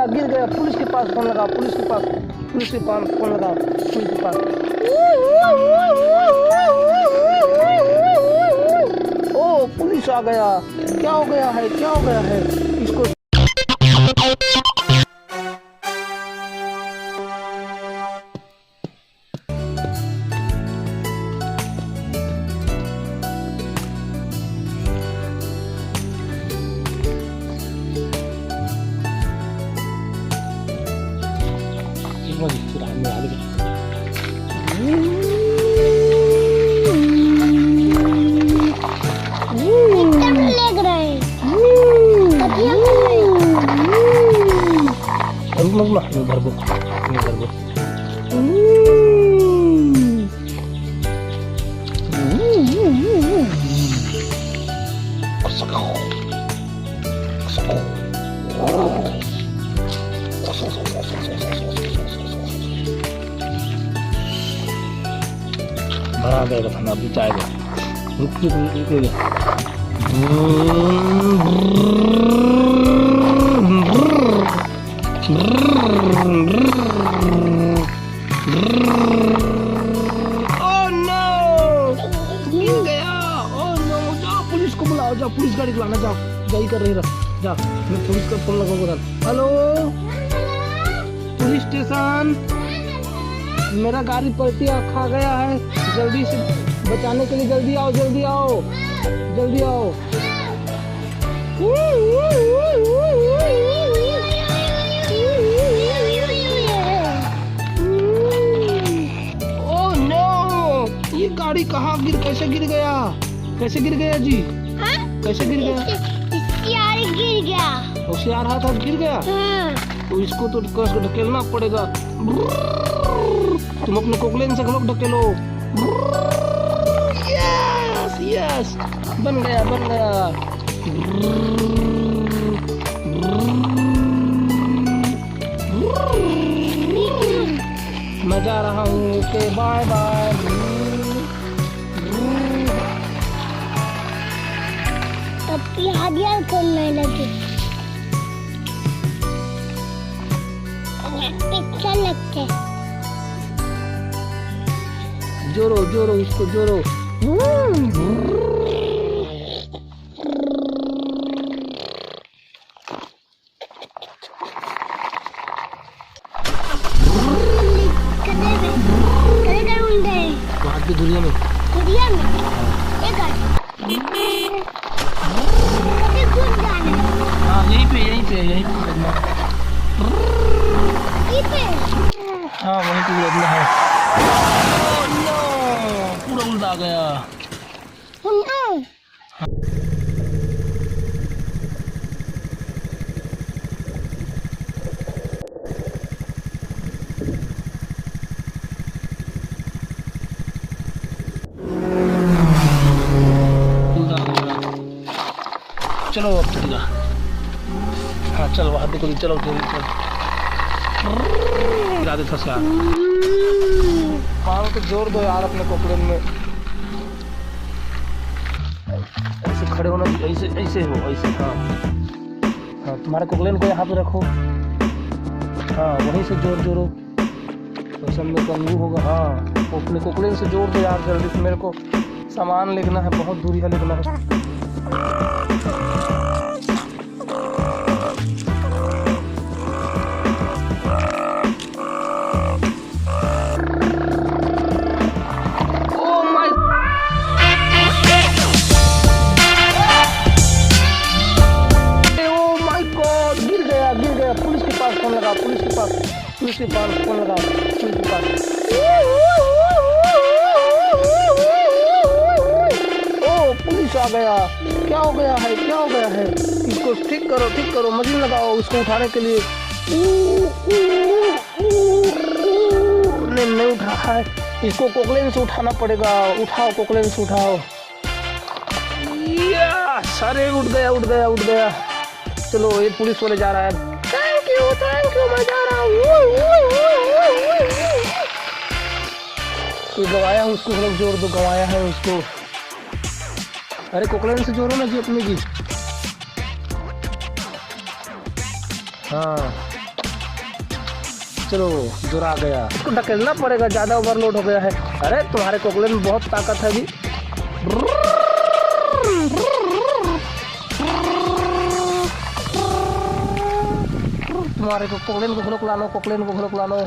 गिर गया। पुलिस के पास फोन लगाओ, पुलिस के पास, पुलिस के पास फोन लगाओ, पुलिस के पास। ओ पुलिस आ गया। क्या हो गया है, क्या हो गया है इसको? भरा गया खाना अभी चाहेगा। पुलिस को बुलाओ, जाओ पुलिस गाड़ी बुलाना, जाओ यही कर रही रहा, जाओ मैं पुलिस का फोन लगाऊंगा। हेलो पुलिस स्टेशन, मेरा गाड़ी पलटी खा गया है, जल्दी से बचाने के लिए जल्दी आओ, जल्दी आओ, जल्दी आओ। ओह नो, ये गाड़ी कहाँ कैसे गिर गया, कैसे गिर गया जी? हाँ? कैसे गिर गया? गिर गया, होशियार हाथ हाथ गिर गया। हाँ। तो इसको तो कस ढकेलना पड़ेगा। तुम अपने कोकलेन से लोग ढकेलो। यस यस, बन गया बन गया। मैं जा रहा हूँ, ओके बाय बाय। याद करने लगे, पिक्चर लगते। जोरो जोरो उसको जोरो। वहाँ की दुनिया में हाँ यहीं पे यहीं पे यहीं पे हाँ वहीं पे उड़ना है। पूरा उल्टा गया। चलो अब चलेगा। हाँ चल वहाँ देखो, चलो जल्दी चल। गिरा दे फंस यार। पाँव तो जोर दो यार अपने कोकलेन में। ऐसे खड़े होना, ऐसे ऐसे हो, ऐसे। हाँ हाँ, तुम्हारे कोकलेन को यहाँ पे रखो। हाँ वहीं से जोर जोरो, तो सब में कंगू होगा। हाँ अपने कोकलेन से जोर दो यार जल्दी से, मेरे को सामान लेना है, बहुत दूरी है लेना है। पुलिस के पास फोन लगाओ, पुलिस के पास, पुलिस के पास फोन लगाओ, पुलिस के पास। ओ पुलिस आ गया। क्या हो गया है, क्या हो गया है? इसको ठीक करो, ठीक करो, मशीन लगाओ इसको उठाने के लिए। नहीं उठ रहा है, इसको कोकलेन से उठाना पड़ेगा। उठाओ कोकलेन से उठाओ। अरे उठ गया उठ गया उठ गया। चलो ये पुलिस वाले जा रहा है। थैंक यू मैं जा रहा हूँ। गवाया हूँ उसको, लोग जोर दो, गवाया है उसको। अरे कोकलेन से जोरो ना जी अपने जी। हाँ चलो जोर आ गया, इसको ढकेलना पड़ेगा, ज़्यादा ओवरलोड हो गया है। अरे तुम्हारे कोकलेन में बहुत ताकत है भी। तुम्हारे को कोकलेन को घुलक लानो, कोकलेन को घुलक लानो।